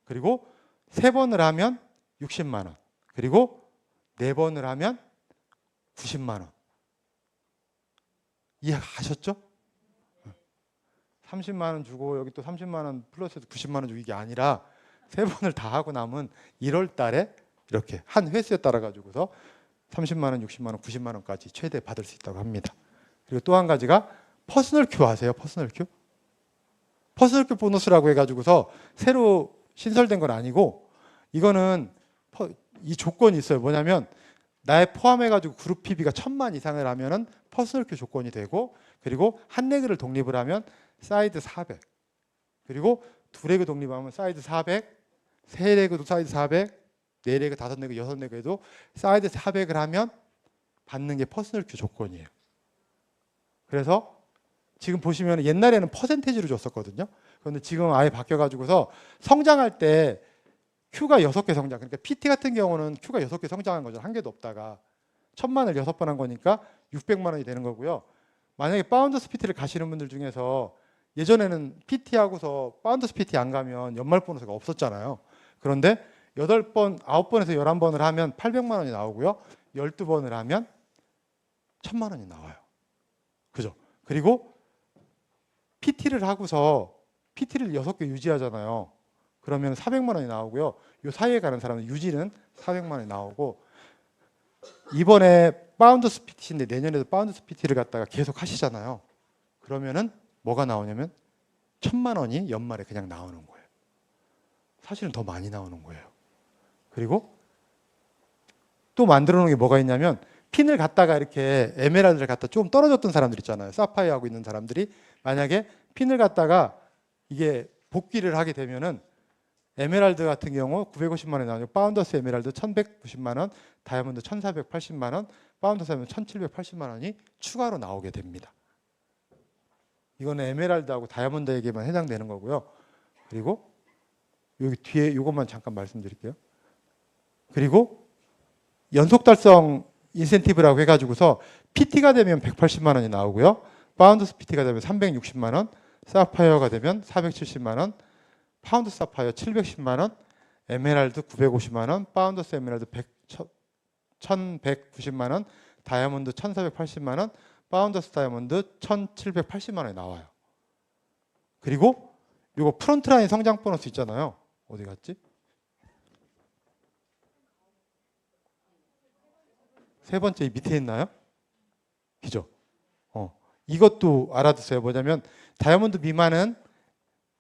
그리고 3번을 하면 60만 원. 그리고 4번을 하면 90만 원. 이해하셨죠? 30만 원 주고 여기 또 30만 원 플러스 90만 원 주고 이게 아니라 3번을 다 하고 남은 1월 달에 이렇게 한 횟수에 따라 가지고서 30만 원, 60만 원, 90만 원까지 최대 받을 수 있다고 합니다. 그리고 또 한 가지가 퍼스널 큐 아세요? 퍼스널 큐? 퍼스널 큐 보너스라고 해가지고서 새로 신설된 건 아니고 이거는 이 조건이 있어요. 뭐냐면 나에 포함해가지고 그룹 PB가 1000만 이상을 하면은 퍼스널 큐 조건이 되고 그리고 한 레그를 독립을 하면 사이드 400 그리고 2레그 독립하면 사이드 400 3레그도 사이드 400 4레그, 5레그, 6레그에도 사이드 400을 하면 받는 게 퍼스널 큐 조건이에요. 그래서 지금 보시면 옛날에는 퍼센테이지로 줬었거든요. 그런데 지금 아예 바뀌어가지고서 성장할 때 Q가 6개 성장. 그러니까 PT 같은 경우는 Q가 6개 성장한 거죠. 한 개도 없다가 1000만을 6번 한 거니까 600만 원이 되는 거고요. 만약에 파운더스 PT를 가시는 분들 중에서 예전에는 PT 하고서 파운더스 PT 안 가면 연말 보너스가 없었잖아요. 그런데 8번, 9번에서 11번을 하면 800만 원이 나오고요. 12번을 하면 1000만 원이 나와요. 그죠? 그리고 PT를 하고서 PT를 6개 유지하잖아요. 그러면 400만 원이 나오고요. 이 사이에 가는 사람은 유지는 400만 원이 나오고 이번에 파운더스 PT인데 내년에도 파운더스 PT를 갖다가 계속 하시잖아요. 그러면은 뭐가 나오냐면 1000만 원이 연말에 그냥 나오는 거예요. 사실은 더 많이 나오는 거예요. 그리고 또 만들어 놓은 게 뭐가 있냐면 핀을 갖다가 이렇게 에메랄드를 갖다 좀 떨어졌던 사람들 있잖아요. 사파이어 하고 있는 사람들이 만약에 핀을 갖다가 이게 복귀를 하게 되면은 에메랄드 같은 경우 950만 원이 나오고 파운더스 에메랄드 1190만 원, 다이아몬드 1480만 원, 파운더스 하면 1780만 원이 추가로 나오게 됩니다. 이거는 에메랄드하고 다이아몬드에게만 해당되는 거고요. 그리고 여기 뒤에 이것만 잠깐 말씀드릴게요. 그리고 연속 달성 인센티브라고 해가지고서 PT가 되면 180만 원이 나오고요. 파운더스 PT가 되면 360만 원, 사파이어가 되면 470만 원, 파운드 사파이어 710만 원, 에메랄드 950만 원, 파운더스 에메랄드 1190만 원, 다이아몬드 1480만 원, 파운더스 다이아몬드 1780만 원이 나와요. 그리고 이거 프론트라인 성장 보너스 있잖아요. 어디 갔지? 세 번째 이 밑에 있나요? 그죠? 이것도 알아두세요. 뭐냐면 다이아몬드 미만은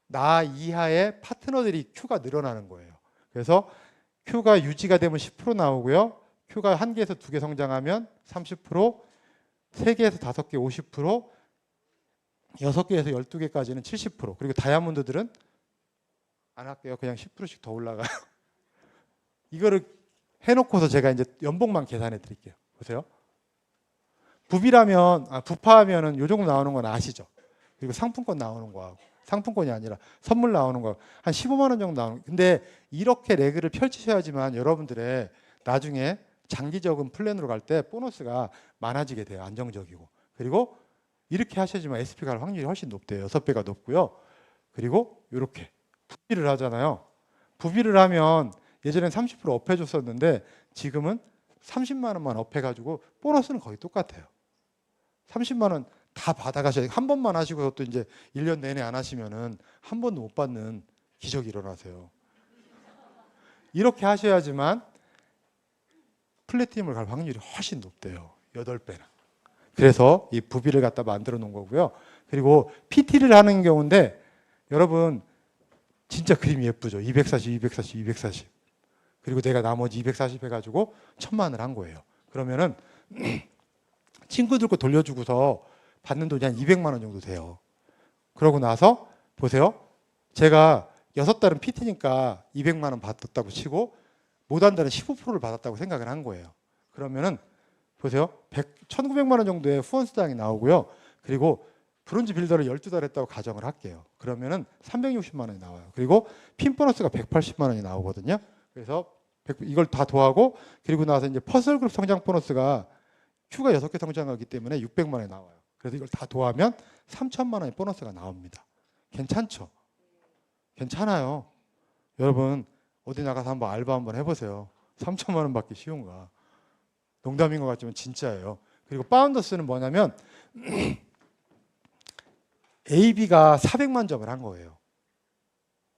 나 이하의 파트너들이 Q가 늘어나는 거예요. 그래서 Q가 유지가 되면 10% 나오고요. Q가 1개에서 2개 성장하면 30%, 3개에서 5개 50%, 6개에서 12개까지는 70%. 그리고 다이아몬드들은 안 할게요. 그냥 10%씩 더 올라가요. 이거를 해놓고서 제가 이제 연봉만 계산해 드릴게요. 보세요. 부파하면은 요 정도 나오는 건 아시죠? 그리고 상품권 나오는 거하고, 상품권이 아니라 선물 나오는 거 한 15만 원 정도 나오는. 근데 이렇게 레그를 펼치셔야지만 여러분들의 나중에 장기적인 플랜으로 갈 때 보너스가 많아지게 돼요. 안정적이고. 그리고 이렇게 하셔야지만 SP가 갈 확률이 훨씬 높대요. 6배가 높고요. 그리고 이렇게 부비를 하잖아요. 부비를 하면 예전엔 30% 업해 줬었는데 지금은 30만 원만 업해가지고 보너스는 거의 똑같아요. 30만 원 다 받아가셔야 돼요. 한 번만 하시고 또 이제 1년 내내 안 하시면은 한 번도 못 받는 기적이 일어나세요. 이렇게 하셔야지만 플래티넘을 갈 확률이 훨씬 높대요. 8배나. 그래서 이 부비를 갖다 만들어 놓은 거고요. 그리고 PT를 하는 경우인데 여러분 진짜 그림이 예쁘죠. 240, 240, 240. 그리고 내가 나머지 240 해가지고 1000만을 한 거예요. 그러면은 친구들 거 돌려주고서 받는 돈이 한 200만 원 정도 돼요. 그러고 나서 보세요. 제가 6달은 PT니까 200만 원 받았다고 치고 못한 달은 15%를 받았다고 생각을 한 거예요. 그러면은 보세요. 1900만 원 정도의 후원 수당이 나오고요. 그리고 브론즈 빌더를 12달 했다고 가정을 할게요. 그러면은 360만 원이 나와요. 그리고 핀 보너스가 180만 원이 나오거든요. 그래서 이걸 다 더하고 그리고 나서 이제 퍼즐 그룹 성장 보너스가 Q가 6개 성장하기 때문에 600만 원이 나와요. 그래서 이걸 다 더하면 3천만 원의 보너스가 나옵니다. 괜찮죠? 괜찮아요. 여러분 어디 나가서 한번 알바 한번 해보세요. 3천만 원 받기 쉬운가? 농담인 것 같지만 진짜예요. 그리고 파운더스는 뭐냐면 AB가 400만 점을 한 거예요.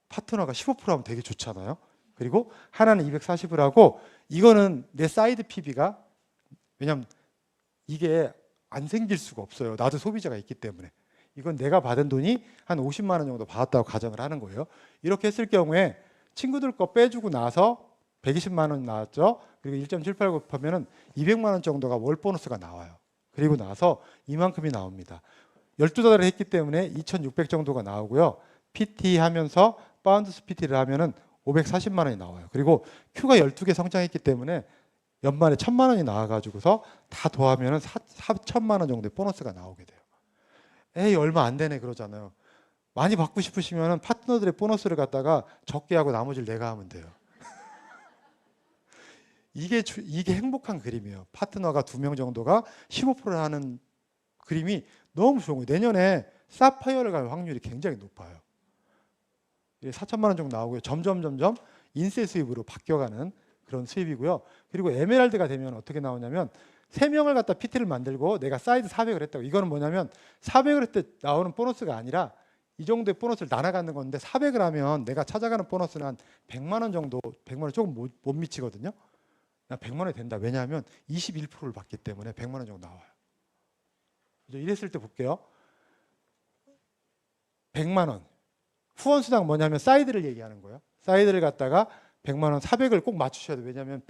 파트너가 15% 하면 되게 좋잖아요. 그리고 하나는 240을 하고 이거는 내 사이드 PB가 왜냐면 이게 안 생길 수가 없어요. 나도 소비자가 있기 때문에. 이건 내가 받은 돈이 한 50만 원 정도 받았다고 가정을 하는 거예요. 이렇게 했을 경우에 친구들 거 빼주고 나서 120만 원 나왔죠. 그리고 1.78 곱하면 200만 원 정도가 월 보너스가 나와요. 그리고 나서 이만큼이 나옵니다. 12달을 했기 때문에 2,600 정도가 나오고요. PT 하면서 파운드스 PT를 하면은 540만 원이 나와요. 그리고 Q가 12개 성장했기 때문에 연말에 1,000만 원이 나와가지고서 다 더하면은 4천만 원 정도의 보너스가 나오게 돼요. 에이 얼마 안 되네 그러잖아요. 많이 받고 싶으시면 파트너들의 보너스를 갖다가 적게 하고 나머지를 내가 하면 돼요. 이게 행복한 그림이에요. 파트너가 2명 정도가 15%를 하는 그림이 너무 좋은 거예요. 내년에 사파이어를 갈 확률이 굉장히 높아요. 4천만 원 정도 나오고요. 점점 인세 수입으로 바뀌어가는 그런 수입이고요. 그리고 에메랄드가 되면 어떻게 나오냐면 3명을 갖다 PT를 만들고 내가 사이드 400을 했다고. 이거는 뭐냐면 400을 할 때 나오는 보너스가 아니라 이 정도의 보너스를 나눠가는 건데 400을 하면 내가 찾아가는 보너스는 한 100만 원 정도, 100만 원 조금 못 미치거든요. 100만 원이 된다. 왜냐하면 21%를 받기 때문에 100만 원 정도 나와요. 이랬을 때 볼게요. 100만 원. 후원 수당 뭐냐면 사이드를 얘기하는 거예요. 사이드를 갖다가 100만 원, 400을 꼭 맞추셔야 돼요. 왜냐하면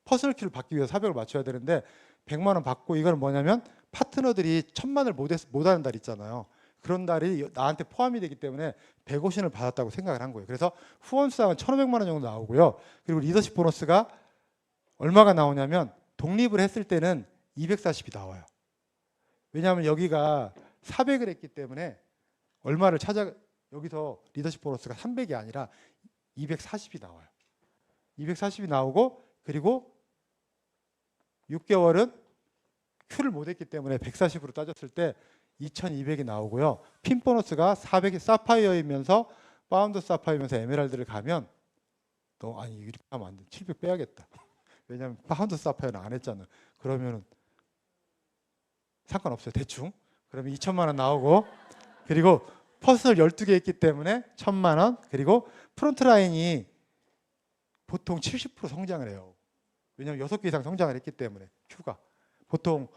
퍼스널 키를 받기 위해서 400을 맞춰야 되는데 100만 원 받고 이거는 뭐냐면 파트너들이 1000만을 못하는 달 있잖아요. 그런 달이 나한테 포함이 되기 때문에 150을 받았다고 생각을 한 거예요. 그래서 후원 수당은 1,500만 원 정도 나오고요. 그리고 리더십 보너스가 얼마가 나오냐면 독립을 했을 때는 240이 나와요. 왜냐하면 여기가 400을 했기 때문에 얼마를 여기서 리더십 보너스가 300이 아니라 240이 나와요. 240이 나오고 그리고 6개월은 Q를 못 했기 때문에 140으로 따졌을 때 2200이 나오고요. 핀 보너스가 400이 사파이어이면서 파운드 사파이어면서 에메랄드를 가면 너 아니 이렇게 하면 안 돼. 700 빼야겠다. 왜냐하면 파운드 사파이어는 안 했잖아. 그러면은 상관없어요. 대충. 그러면 2천만 원 나오고 그리고 퍼스널 12개 있기 때문에 1,000만 원 그리고 프론트 라인이 보통 70% 성장을 해요. 왜냐하면 6개 이상 성장을 했기 때문에 Q가 보통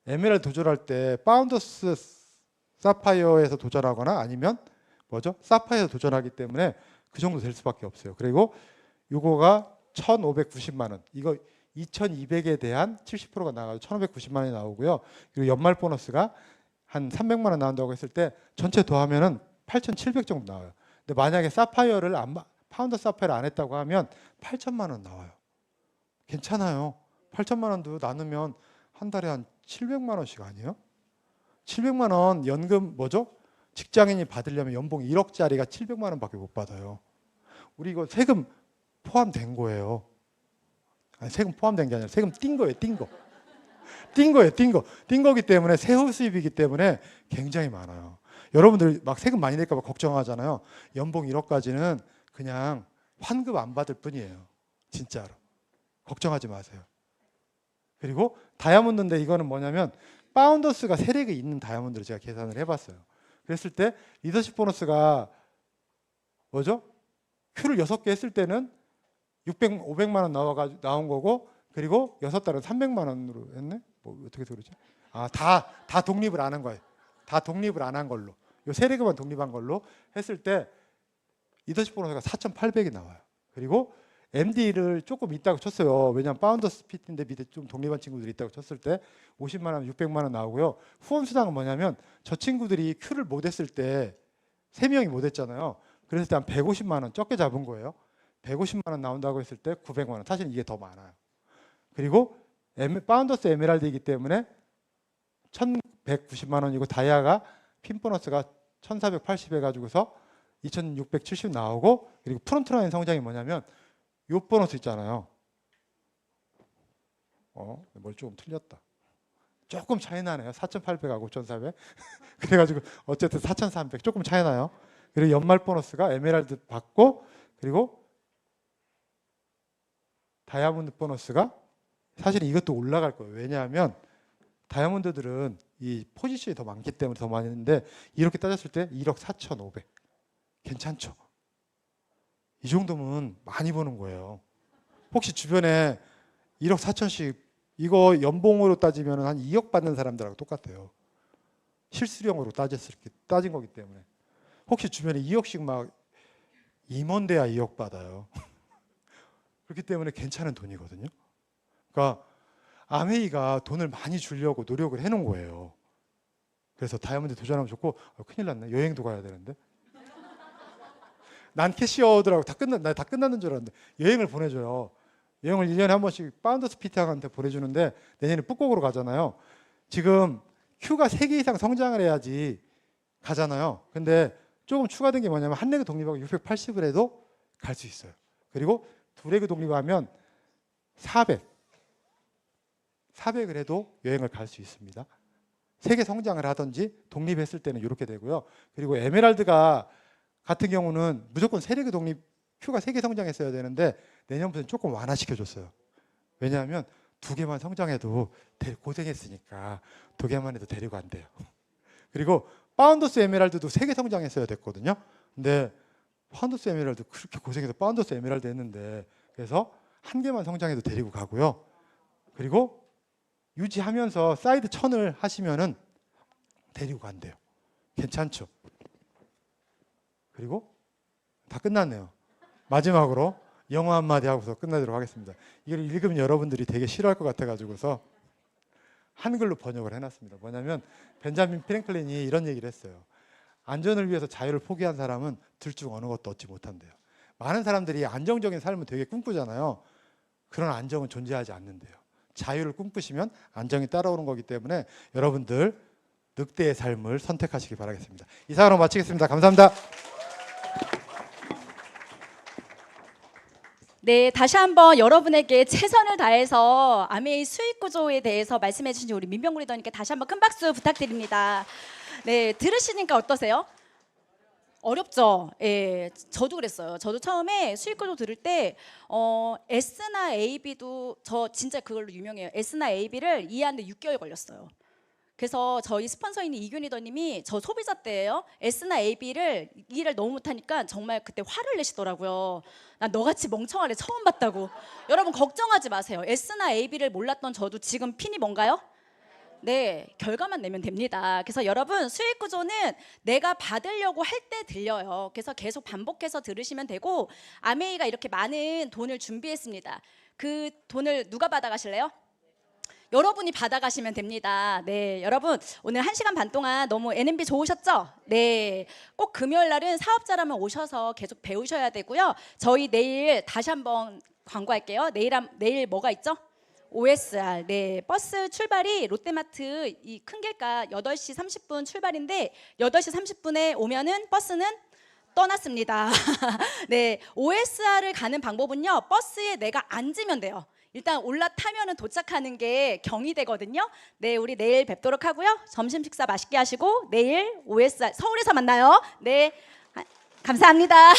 에메랄드 도전할 때 파운더스 사파이어에서 도전하거나 아니면 뭐죠? 사파이어에서 도전하기 때문에 그 정도 될 수밖에 없어요. 그리고 요거가 1,590만 원. 이거 2,200에 대한 70%가 나가서 1,590만 원이 나오고요. 그리고 연말 보너스가 한 300만 원 나온다고 했을 때 전체 더하면은 8,700 정도 나와요. 근데 만약에 사파이어를 파운더 사파이어를 안 했다고 하면 8천만 원 나와요. 괜찮아요. 8천만 원도 나누면 한 달에 한 700만 원씩 아니에요? 700만 원 연금 뭐죠? 직장인이 받으려면 연봉 1억짜리가 700만 원밖에 못 받아요. 우리 이거 세금 포함된 거예요. 아니 세금 포함된 게 아니라 세금 띈 거예요. 띈 거. 띈 거예요. 띈 거. 띈 거기 때문에 세후 수입이기 때문에 굉장히 많아요. 여러분들 막 세금 많이 낼까 봐 걱정하잖아요. 연봉 1억까지는 그냥 환급 안 받을 뿐이에요. 진짜로. 걱정하지 마세요. 그리고 다이아몬드인데 이거는 뭐냐면 파운더스가 세력이 있는 다이아몬드를 제가 계산을 해봤어요. 그랬을 때 리더십 보너스가 뭐죠? Q를 6개 했을 때는 500만 원 나온 거고 그리고 6달은 300만 원으로 했네? 뭐 어떻게 해서 그러지? 다 독립을 안 한 거예요. 다 독립을 안 한 걸로. 요 세력만 독립한 걸로 했을 때 리더십 보너스가 4,800이 나와요. 그리고 MD를 조금 있다고 쳤어요. 왜냐하면 파운더스 피트인데 밑에 좀 독립한 친구들이 있다고 쳤을 때 50만 원, 600만 원 나오고요. 후원 수당은 뭐냐면 저 친구들이 Q를 못 했을 때 3명이 못 했잖아요. 그랬을 때 한 150만 원 적게 잡은 거예요. 150만 원 나온다고 했을 때 900만 원. 사실 이게 더 많아요. 그리고 파운더스 에메랄드이기 때문에 1,190만 원이고 다이아가 핀 보너스가 1,480 해가지고서 2,670 나오고 그리고 프론트 라인 성장이 뭐냐면 요 보너스 있잖아요. 뭘 조금 틀렸다. 조금 차이 나네요. 4,800하고 5,400. 그래가지고 어쨌든 4,300 조금 차이 나요. 그리고 연말 보너스가 에메랄드 받고 그리고 다이아몬드 보너스가 사실 이것도 올라갈 거예요. 왜냐하면 다이아몬드들은 이 포지션이 더 많기 때문에 더 많은데 이렇게 따졌을 때 1억 4,500 괜찮죠? 이 정도면 많이 버는 거예요. 혹시 주변에 1억 4천씩 이거 연봉으로 따지면 한 2억 받는 사람들하고 똑같아요. 실수령으로 따진 거기 때문에. 혹시 주변에 2억씩 막 임원대야 2억 받아요. 그렇기 때문에 괜찮은 돈이거든요. 그러니까 아메이가 돈을 많이 주려고 노력을 해놓은 거예요. 그래서 다이아몬드 도전하면 좋고 큰일 났네. 여행도 가야 되는데. 난 캐시어드라고 다 끝났는 줄 알았는데 여행을 보내줘요. 여행을 1년에 한 번씩 파운더스 피트한테 보내주는데 내년에 북극으로 가잖아요. 지금 Q가 3개 이상 성장을 해야지 가잖아요. 근데 조금 추가된 게 뭐냐면 한 레그 독립하고 680을 해도 갈 수 있어요. 그리고 두 레그 독립하면 400을 해도 여행을 갈 수 있습니다. 3개 성장을 하든지 독립했을 때는 이렇게 되고요. 그리고 에메랄드가 같은 경우는 무조건 3레그 독립 Q가 3개 성장했어야 되는데 내년부터는 조금 완화시켜줬어요. 왜냐하면 2개만 성장해도 고생했으니까 2개만 해도 데리고 안 돼요. 그리고 파운더스 에메랄드도 3개 성장했어야 됐거든요. 근데 파운더스 에메랄드 그렇게 고생해서 파운더스 에메랄드 했는데 그래서 1개만 성장해도 데리고 가고요. 그리고 유지하면서 사이드 1000을 하시면은 데리고 간대요. 괜찮죠? 그리고 다 끝났네요. 마지막으로 영어 한마디 하고서 끝내도록 하겠습니다. 이걸 읽으면 여러분들이 되게 싫어할 것 같아가지고서 한글로 번역을 해놨습니다. 뭐냐면 벤자민 프랭클린이 이런 얘기를 했어요. 안전을 위해서 자유를 포기한 사람은 둘 중 어느 것도 얻지 못한대요. 많은 사람들이 안정적인 삶을 되게 꿈꾸잖아요. 그런 안정은 존재하지 않는데요. 자유를 꿈꾸시면 안정이 따라오는 거기 때문에 여러분들 늑대의 삶을 선택하시기 바라겠습니다. 이상으로 마치겠습니다. 감사합니다. 네, 다시 한번 여러분에게 최선을 다해서 아메이 수익 구조에 대해서 말씀해 주신 우리 민병구 리더님께 다시 한번 큰 박수 부탁드립니다. 네, 들으시니까 어떠세요? 어렵죠. 예, 저도 그랬어요. 저도 처음에 수익구조 들을 때 S나 AB도 저 진짜 그걸로 유명해요. S나 AB를 이해하는데 6개월 걸렸어요. 그래서 저희 스폰서인 이균 리더님이 저 소비자 때예요. S나 AB를 이해를 너무 못하니까 정말 그때 화를 내시더라고요. 난 너같이 멍청하래 처음 봤다고. 여러분 걱정하지 마세요. S나 AB를 몰랐던 저도 지금 핀이 뭔가요? 네, 결과만 내면 됩니다. 그래서 여러분 수익 구조는 내가 받으려고 할 때 들려요. 그래서 계속 반복해서 들으시면 되고 아메이가 이렇게 많은 돈을 준비했습니다. 그 돈을 누가 받아가실래요? 여러분이 받아가시면 됩니다. 네, 여러분 오늘 1시간 반 동안 너무 NMB 좋으셨죠? 네, 꼭 금요일 날은 사업자라면 오셔서 계속 배우셔야 되고요. 저희 내일 다시 한번 광고할게요. 내일 뭐가 있죠? OSR. 네, 버스 출발이 롯데마트 이 큰 길가 8시 30분 출발인데 8시 30분에 오면은 버스는 떠났습니다. 네, OSR을 가는 방법은요. 버스에 내가 앉으면 돼요. 일단 올라타면은 도착하는 게 경희대거든요. 네, 우리 내일 뵙도록 하고요. 점심 식사 맛있게 하시고 내일 OSR 서울에서 만나요. 네, 감사합니다.